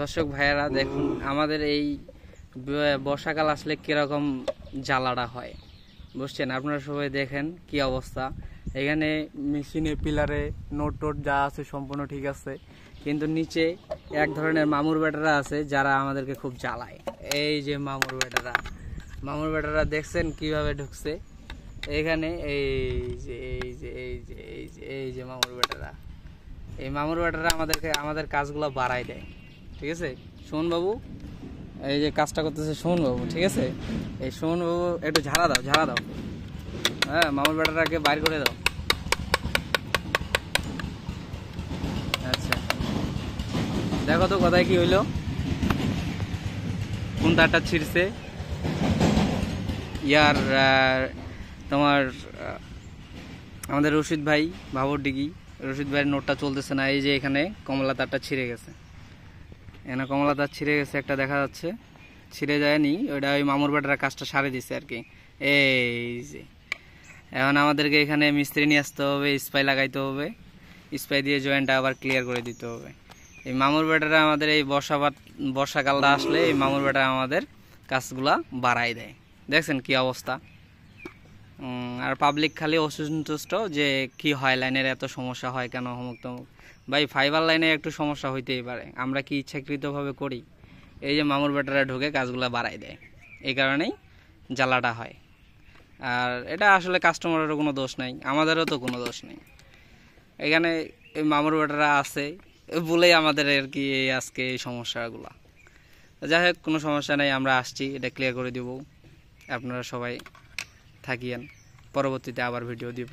দর্শক ভাইয়েরা দেখুন আমাদের এই বর্ষাকাল আসলে কিরকম জ্বালাটা হয় বুঝছেন। আপনারা সবাই দেখেন কি অবস্থা। এখানে মেশিনে পিলারে নোট টোট যা আছে সম্পূর্ণ ঠিক আছে, কিন্তু নিচে এক ধরনের মামুর বেটারা আছে যারা আমাদেরকে খুব জ্বালায়। এই যে মামুর বেটারা দেখছেন কিভাবে ঢুকছে এখানে। এই যে মামুর বেটারা আমাদের কাজগুলো বাড়াই দেয়। ঠিক আছে শোন বাবু, এই যে কাজটা করতেছে শোন বাবু, ঠিক আছে এই শোন বাবু একটু ঝাড়া দাও। হ্যাঁ, মামুর বেটাটাকে বাইর করে দাও। আচ্ছা দেখো তো কথায় কি হইলো, কোন তারটা ছিঁড়ছে। ইয়ার তোমার আমাদের রশিদ ভাই ভাবর ডিগি, রশিদ ভাইয়ের নোটটা চলতেছে না। এই যে এখানে কমলা তারটা ছিঁড়ে গেছে, এখানে কমলা তার ছিঁড়ে গেছে একটা দেখা যাচ্ছে, ছিঁড়ে যায়নি ওইটা, ওই মামুর বেটারা কাজটা সারে দিছে আর কি। এই যে এখন আমাদেরকে এখানে মিস্ত্রি নিয়ে আসতে হবে, স্পাই লাগাইতে হবে, স্পাই দিয়ে জয়েন্টটা আবার ক্লিয়ার করে দিতে হবে। এই মামুর বেটারা আমাদের এই বর্ষাকালটা আসলে এই মামুর বেটারা আমাদের কাজগুলা বাড়াই দেয়। দেখছেন কি অবস্থা। আর পাবলিক খালি অসন্তুষ্ট যে কি হয়, লাইনের এত সমস্যা হয় কেন, অমুক তমুক। ভাই ফাইবার লাইনে একটু সমস্যা হইতেই পারে, আমরা কি ইচ্ছাকৃতভাবে করি? এই যে মামুর বেটারা ঢুকে কাজগুলো বাড়াই দেয়, এই কারণেই জ্বালাটা হয়। আর এটা আসলে কাস্টমারেরও কোনো দোষ নাই, আমাদেরও তো কোনো দোষ নেই। এখানে এই মামুর বেটারা আছে বলেই আমাদের আর কি আজকে এই সমস্যাগুলো। যাই হোক, কোনো সমস্যা নেই, আমরা আসছি, এটা ক্লিয়ার করে দিব। আপনারা সবাই থাকিয়েন, পরবর্তীতে আবার ভিডিও দিব।